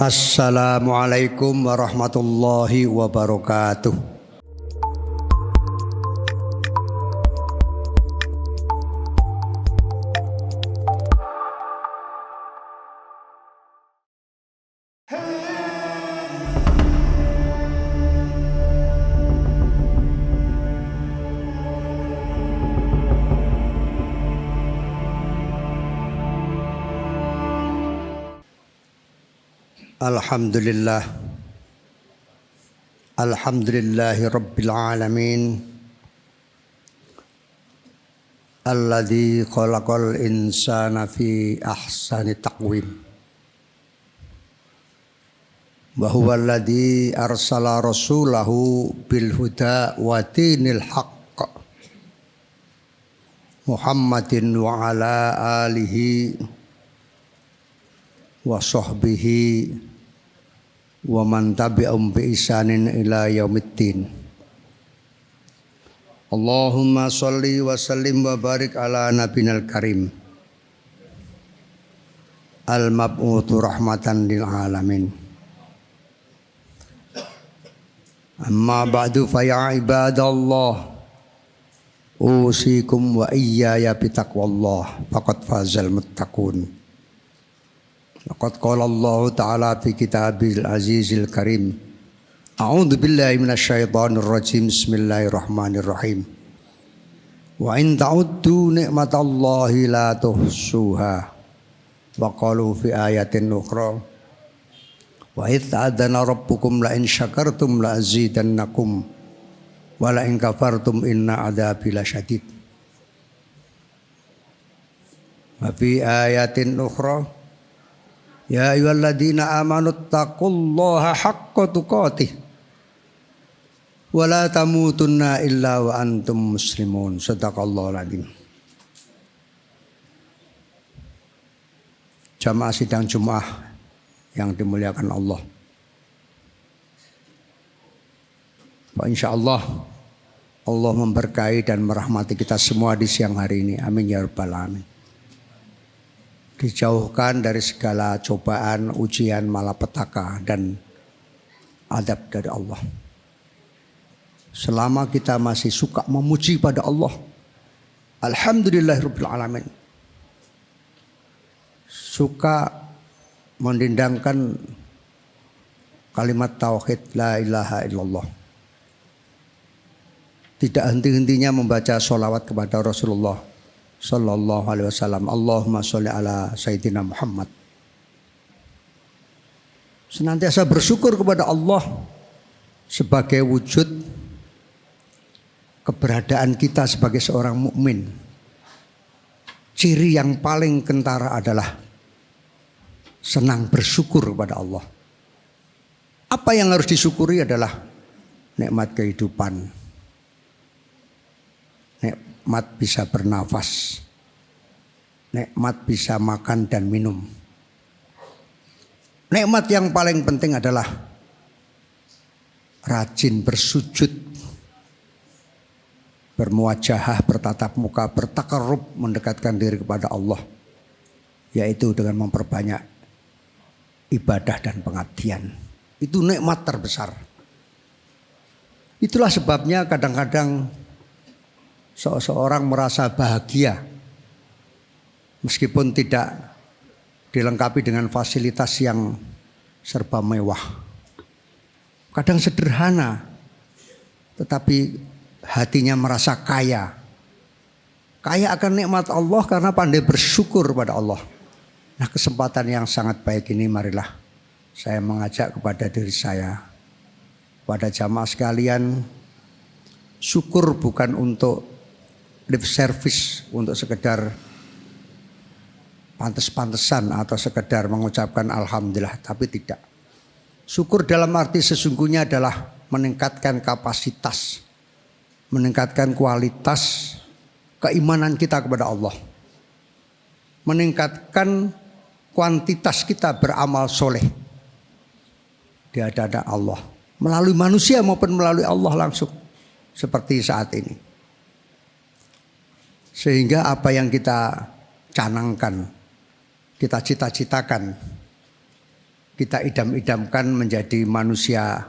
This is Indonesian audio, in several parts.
Assalamualaikum warahmatullahi wabarakatuh. Alhamdulillahi rabbil alamin. Alladzi khalaqal insana fi ahsani taqwim. Wa huwa alladzi arsala rasulahu bil huda wa dinil haqq. Muhammadin wa ala alihi wa sahbihi wa man tabi'ahum bi ihsanin ila yaumiddin. Allahumma sholli wa sallim wa barik ala nabiyil karim al mab'uts rahmatan lil alamin. Amma ba'du fa ya ibadallah, usikum wa iyaya bitaqwallah faqad fazal muttaqun. Laqad qala Allah Ta'ala fi kitabil azizil karim. A'udzu billahi minasyaitonir rajim. Bismillahirrahmanirrahim. Wa in ta'uddu ni'matallahi la tuhsuha. Wa qalu fi ayatin ukhra. Wa idh ta'adzana rabbukum la in syakartum la azidannakum wa la in kafartum inna 'adzabi lasyadid. Wa fi ayatin ukhra. Ya ayyuhalladzina amanu taqullaha haqqa tuqatih wa la tamutunna illa wa antum muslimun. Shadaqallahul adzim. Jamaah sidang Jumat yang dimuliakan Allah. Insyaallah Allah memberkahi dan merahmati kita semua di siang hari ini. Amin ya rabbal alamin. Dijauhkan dari segala cobaan, ujian, malapetaka dan adab dari Allah. Selama kita masih suka memuji pada Allah, alhamdulillahirabbil alamin. Suka mendendangkan kalimat tauhid la ilaha illallah. Tidak henti-hentinya membaca sholawat kepada Rasulullah sallallahu alaihi wasallam. Allahumma sholli ala sayyidina Muhammad. Senantiasa bersyukur kepada Allah sebagai wujud keberadaan kita sebagai seorang mukmin. Ciri yang paling kentara adalah senang bersyukur kepada Allah. Apa yang harus disyukuri adalah nikmat kehidupan, nikmat bisa bernafas, nikmat bisa makan dan minum. Nikmat yang paling penting adalah rajin bersujud, bermuajahah, bertatap muka, bertakarrub, mendekatkan diri kepada Allah, yaitu dengan memperbanyak ibadah dan pengabdian. Itu nikmat terbesar. Itulah sebabnya kadang-kadang seseorang merasa bahagia meskipun tidak dilengkapi dengan fasilitas yang serba mewah. Kadang sederhana tetapi hatinya merasa kaya. Kaya akan nikmat Allah karena pandai bersyukur pada Allah. Nah, kesempatan yang sangat baik ini marilah saya mengajak kepada diri saya, pada jamaah sekalian, syukur bukan untuk lip service, untuk sekedar pantes-pantesan atau sekedar mengucapkan alhamdulillah, tapi tidak. Syukur dalam arti sesungguhnya adalah meningkatkan kapasitas, meningkatkan kualitas keimanan kita kepada Allah, meningkatkan kuantitas kita beramal soleh di hadapan Allah, melalui manusia maupun melalui Allah langsung, seperti saat ini. Sehingga apa yang kita canangkan, kita cita-citakan, kita idam-idamkan menjadi manusia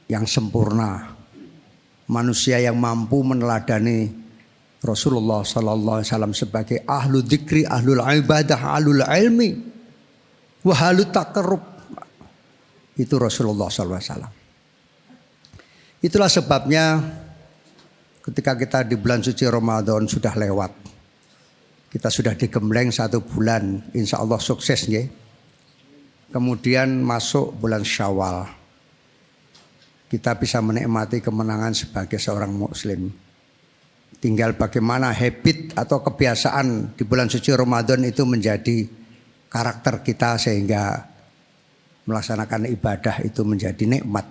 yang sempurna, manusia yang mampu meneladani Rasulullah sallallahu alaihi wasallam sebagai ahlu dzikri, ahlul ibadah, ahlul ilmi, wa halut taqarrub. Itu Rasulullah sallallahu alaihi wasallam. Itulah sebabnya ketika kita di bulan suci Ramadan sudah lewat, kita sudah digembleng 1 bulan, insya Allah sukses ya. Kemudian masuk bulan Syawal, kita bisa menikmati kemenangan sebagai seorang muslim. Tinggal bagaimana habit atau kebiasaan di bulan suci Ramadan itu menjadi karakter kita sehingga melaksanakan ibadah itu menjadi nikmat.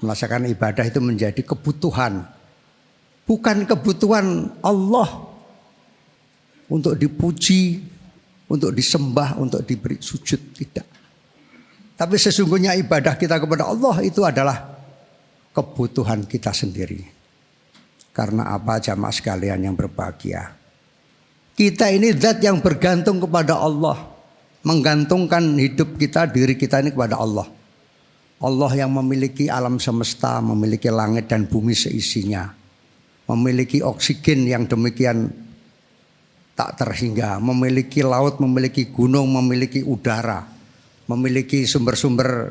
Melaksanakan ibadah itu menjadi kebutuhan. Bukan kebutuhan Allah untuk dipuji, untuk disembah, untuk diberi sujud, tidak. Tapi sesungguhnya ibadah kita kepada Allah itu adalah kebutuhan kita sendiri. Karena apa jamaah sekalian yang berbahagia? Kita ini zat yang bergantung kepada Allah. Menggantungkan hidup kita, diri kita ini kepada Allah. Allah yang memiliki alam semesta, memiliki langit dan bumi seisinya. Memiliki oksigen yang demikian tak terhingga. Memiliki laut, memiliki gunung, memiliki udara. Memiliki sumber-sumber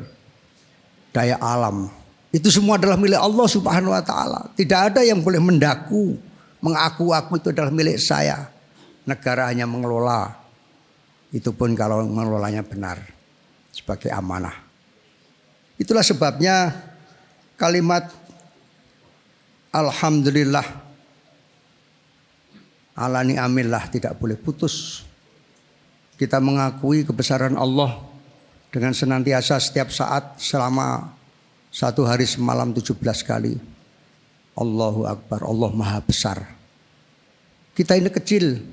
daya alam. Itu semua adalah milik Allah subhanahu wa ta'ala. Tidak ada yang boleh mengaku itu adalah milik saya. Negara hanya mengelola. Itu pun kalau mengelolanya benar. Sebagai amanah. Itulah sebabnya kalimat Alhamdulillah ala ni'amillah tidak boleh putus. Kita mengakui kebesaran Allah dengan senantiasa setiap saat selama 1 hari semalam 17 kali. Allahu Akbar, Allah Maha Besar. Kita ini kecil.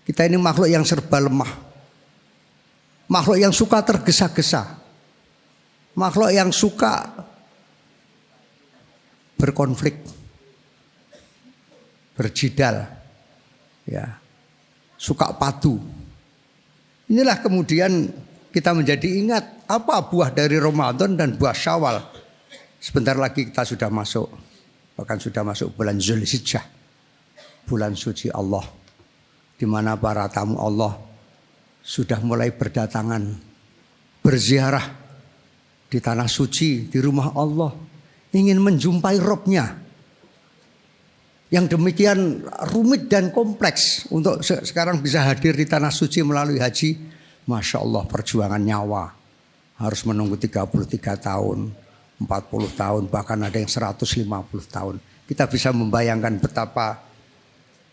Kita ini makhluk yang serba lemah. Makhluk yang suka tergesa-gesa. Makhluk yang suka berkonflik, berjidal, ya, suka padu. Inilah kemudian kita menjadi ingat apa buah dari Ramadan dan buah Syawal. Sebentar lagi kita sudah masuk, bahkan sudah masuk bulan Zulhijjah, bulan suci Allah, di mana para tamu Allah sudah mulai berdatangan, berziarah di tanah suci, di rumah Allah, ingin menjumpai Robnya yang demikian rumit dan kompleks untuk sekarang bisa hadir di tanah suci melalui haji. Masya Allah, perjuangan nyawa harus menunggu 33 tahun, 40 tahun, bahkan ada yang 150 tahun. Kita bisa membayangkan betapa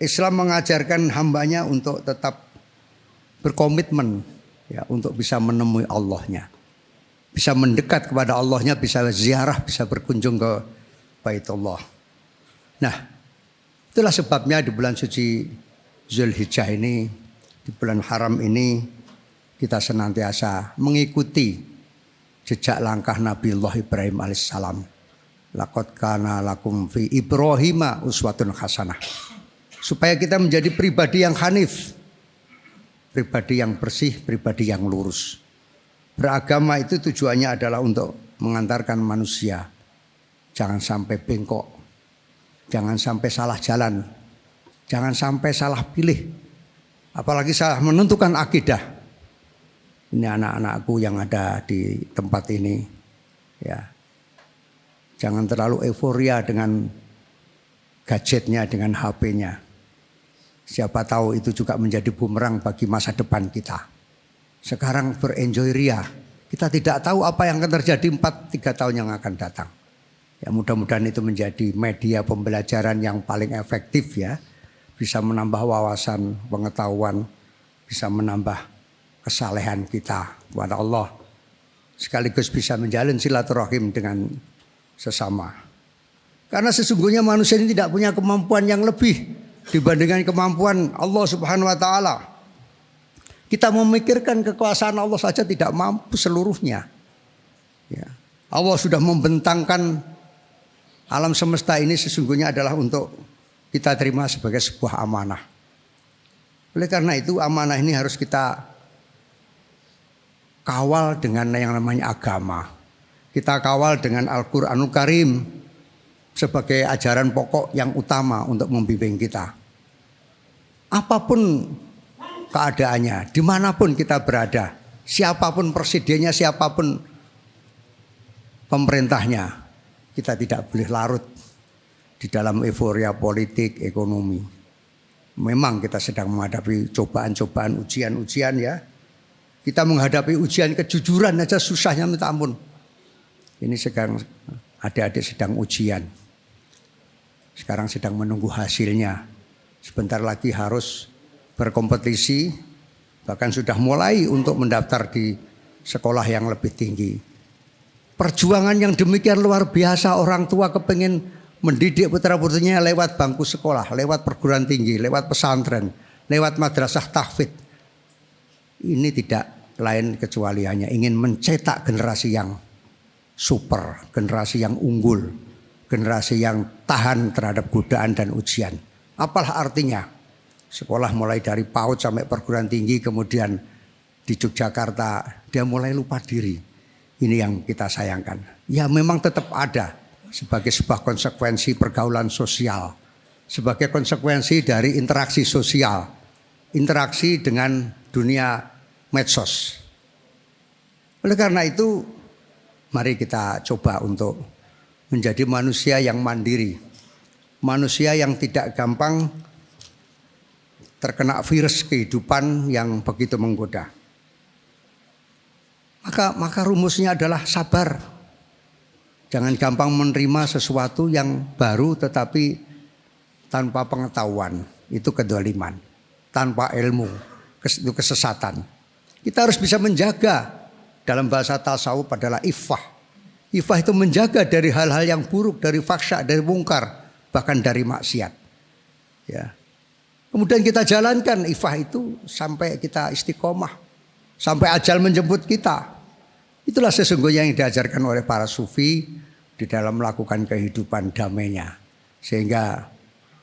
Islam mengajarkan hambanya untuk tetap berkomitmen, ya, untuk bisa menemui Allahnya. Bisa mendekat kepada Allahnya, bisa ziarah, bisa berkunjung ke Baitullah. Nah, itulah sebabnya di bulan suci Zulhijjah ini, di bulan haram ini, kita senantiasa mengikuti jejak langkah Nabiullah Ibrahim alaihissalam. Laqad kana lakum fi Ibrahima uswatun hasanah. Supaya kita menjadi pribadi yang hanif, pribadi yang bersih, pribadi yang lurus. Beragama itu tujuannya adalah untuk mengantarkan manusia. Jangan sampai bengkok. Jangan sampai salah jalan. Jangan sampai salah pilih. Apalagi salah menentukan akidah. Ini anak-anakku yang ada di tempat ini. Ya. Jangan terlalu euforia dengan gadgetnya, dengan HP-nya. Siapa tahu itu juga menjadi bumerang bagi masa depan kita. Sekarang berenjoy ria. Kita tidak tahu apa yang akan terjadi 4-3 tahun yang akan datang. Ya, mudah-mudahan itu menjadi media pembelajaran yang paling efektif, ya. Bisa menambah wawasan, pengetahuan, bisa menambah kesalehan kita kepada Allah. Sekaligus bisa menjalin silaturahim dengan sesama. Karena sesungguhnya manusia ini tidak punya kemampuan yang lebih dibandingkan kemampuan Allah Subhanahu wa taala. Kita memikirkan kekuasaan Allah saja tidak mampu seluruhnya. Ya. Allah sudah membentangkan alam semesta ini sesungguhnya adalah untuk kita terima sebagai sebuah amanah. Oleh karena itu amanah ini harus kita kawal dengan yang namanya agama. Kita kawal dengan Al-Qur'anul Karim sebagai ajaran pokok yang utama untuk membimbing kita. Apapun keadaannya, dimanapun kita berada, siapapun presidennya, siapapun pemerintahnya, kita tidak boleh larut di dalam euforia politik, ekonomi. Memang kita sedang menghadapi cobaan-cobaan, ujian-ujian ya. Kita menghadapi ujian kejujuran aja susahnya minta ampun. Ini sekarang adik-adik sedang ujian. Sekarang sedang menunggu hasilnya. Sebentar lagi harus berkompetisi. Bahkan sudah mulai untuk mendaftar di sekolah yang lebih tinggi. Perjuangan yang demikian luar biasa, orang tua kepengen mendidik putra-putrinya lewat bangku sekolah, lewat perguruan tinggi, lewat pesantren, lewat madrasah tahfidz. Ini tidak lain kecuali hanya ingin mencetak generasi yang super, generasi yang unggul, generasi yang tahan terhadap godaan dan ujian. Apalah artinya? Sekolah mulai dari PAUD sampai perguruan tinggi, kemudian di Yogyakarta dia mulai lupa diri. Ini yang kita sayangkan. Ya memang tetap ada sebagai sebuah konsekuensi pergaulan sosial, sebagai konsekuensi dari interaksi sosial, interaksi dengan dunia medsos. Oleh karena itu, mari kita coba untuk menjadi manusia yang mandiri, manusia yang tidak gampang terkena virus kehidupan yang begitu menggoda. Maka rumusnya adalah sabar. Jangan gampang menerima sesuatu yang baru tetapi tanpa pengetahuan. Itu kedoliman. Tanpa ilmu, itu kesesatan. Kita harus bisa menjaga. Dalam bahasa tasawuf adalah iffah. Iffah itu menjaga dari hal-hal yang buruk, dari fahsya, dari mungkar, bahkan dari maksiat. Ya. Kemudian kita jalankan iffah itu sampai kita istiqomah, sampai ajal menjemput kita. Itulah sesungguhnya yang diajarkan oleh para sufi di dalam melakukan kehidupan damainya. Sehingga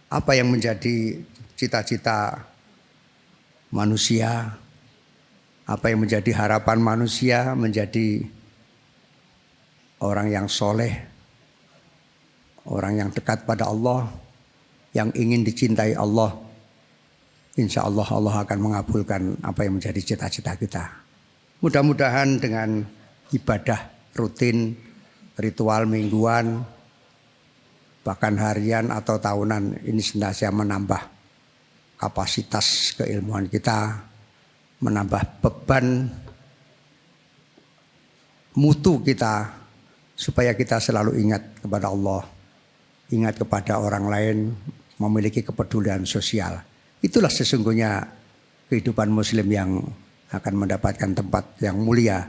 apa yang menjadi cita-cita manusia, apa yang menjadi harapan manusia, menjadi orang yang soleh, orang yang dekat pada Allah, yang ingin dicintai Allah. Insya Allah Allah akan mengabulkan apa yang menjadi cita-cita kita. Mudah-mudahan dengan ibadah rutin, ritual mingguan, bahkan harian atau tahunan ini senantiasa menambah kapasitas keilmuan kita, menambah beban mutu kita, supaya kita selalu ingat kepada Allah, ingat kepada orang lain, memiliki kepedulian sosial. Itulah sesungguhnya kehidupan muslim yang akan mendapatkan tempat yang mulia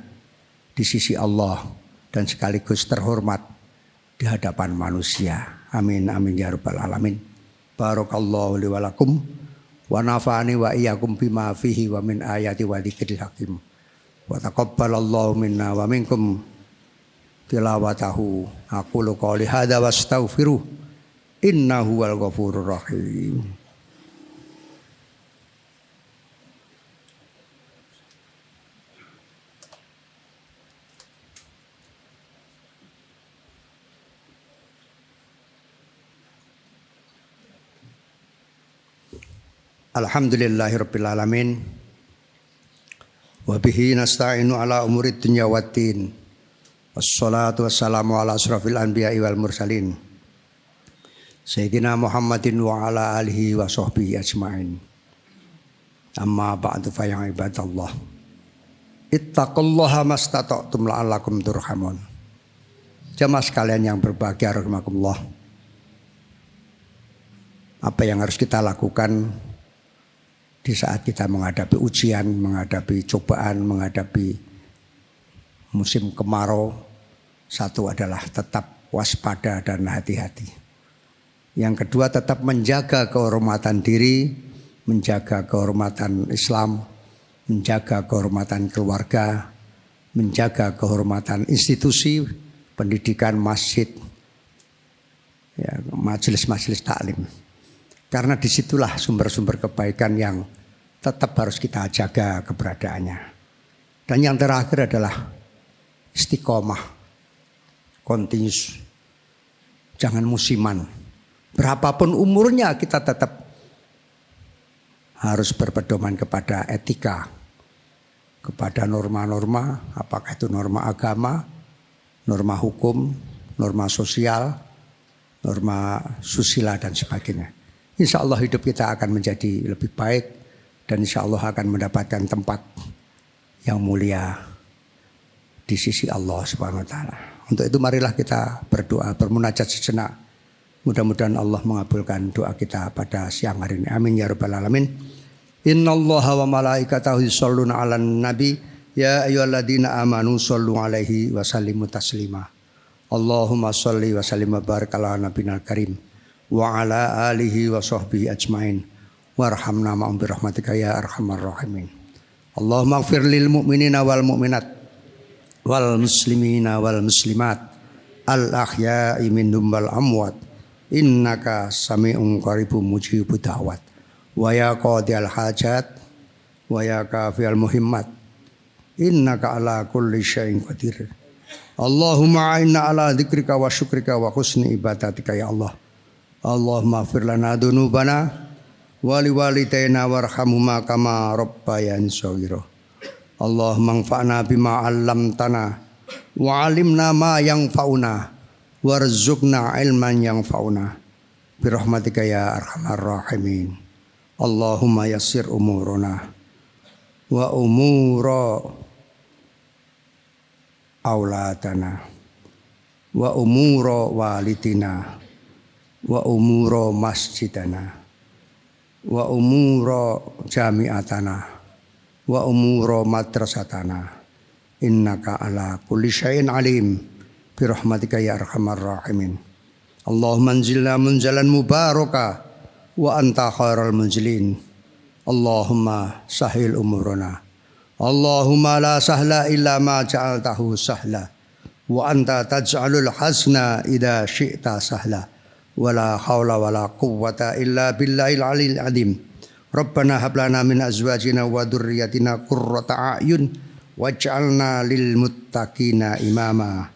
di sisi Allah dan sekaligus terhormat di hadapan manusia. Amin amin ya rabbal alamin. Barakallahu li wa lakum wa nafa'ani wa iyyakum bima fihi wa min ayati wa dzikril hakim. Wa taqabbalallahu minna wa minkum tilawatahu. Aqulu qouli hadza wastaghfiruh innahu wal ghafurur rahim. Alhamdulillahirabbil alamin. Wa bihi nasta'inu ala umurid dunya waddin. Wassalatu wassalamu ala asrafil anbiya'i wal mursalin. Sayyidina Muhammadin wa ala alihi wa sahbihi ajma'in. Amma ba'du fa ya ibadallah. Ittaqullaha mastata'tum la'allakum turhamun. Jamaah sekalian yang berbahagia rahimakumullah. Apa yang harus kita lakukan di saat kita menghadapi ujian, menghadapi cobaan, menghadapi musim kemarau? Satu adalah tetap waspada dan hati-hati. Yang kedua tetap menjaga kehormatan diri, menjaga kehormatan Islam, menjaga kehormatan keluarga, menjaga kehormatan institusi, pendidikan, masjid, ya, majelis-majelis taklim. Karena disitulah sumber-sumber kebaikan yang tetap harus kita jaga keberadaannya. Dan yang terakhir adalah istiqomah, continuous. Jangan musiman. Berapapun umurnya kita tetap harus berpedoman kepada etika, kepada norma-norma, apakah itu norma agama, norma hukum, norma sosial, norma susila dan sebagainya. Insya Allah hidup kita akan menjadi lebih baik dan insya Allah akan mendapatkan tempat yang mulia di sisi Allah Subhanahu wa taala. Untuk itu marilah kita berdoa, bermunajat sejenak. Mudah-mudahan Allah mengabulkan doa kita pada siang hari ini. Amin ya rabbal alamin. Innallaha wa malaikatahu yusholluna 'alan nabi ya ayyuhalladzina amanu shollu 'alaihi wa sallimu taslima. Allahumma sholli wa sallim wa barik ala nabiyil karim wa ala alihi wa sahbihi ajmain. Warhamna ma'hum bi rahmatika ya arhamar rahimin. Allahumma ighfir lil mu'minina wal mu'minat wal muslimina wal muslimat al ahya'i minhum wal amwat innaka sami'un qaribun mujibud da'wat wa ya qadiyal hajat wa ya kafiyal muhimmat innaka ala kulli syai'in qadir. Allahumma inna ala dzikrika wa syukrika wa husni ibadatika ya Allah. Allahumma ighfir lana dzunubana wa liwalidayna warhamhuma kama rabbayani shaghira. Allahumma anfa'na bima 'allamtana wa 'allimna ma yanfa'una warzuqna ilman yanfa'una bi rahmatika ya arhamar rahimin. Allahumma yassir umurana wa umura auladana wa umura walidina wa umura masjidana wa umura jami'atana wa umura madrasatana innaka ala kulli syai'in alim bi rahmatika ya arhamar rahimin. Allahumma anzilna munzalan mubaraka wa anta khairul munzilin. Allahumma sahil umurana. Allahumma la sahla illa ma ja'altahu sahla wa anta taj'alul hasna idza syi'ta sahla wa la haula wa la quwwata illa billahil aliyil azim. Rabbana hab lana min azwajina wa dzurriyyatina qurrata a'yun waj'alna lil muttaqina imama.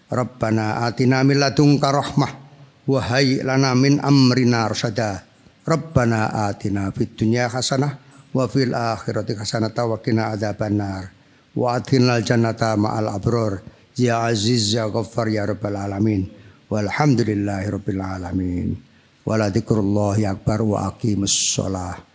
Rabbana atina min ladunka rahmah wa hayyi lana min amrina rasyada. Rabbana atina fid dunya hasanah wa fil akhirati hasanah wa qina adzabannar wa adkhilnal jannata ma'al abror ya aziz ya ghaffar ya rabbal alamin. Walhamdulillahi rabbil alamin. Wala dzikrullahi akbar wa aqimus shalah.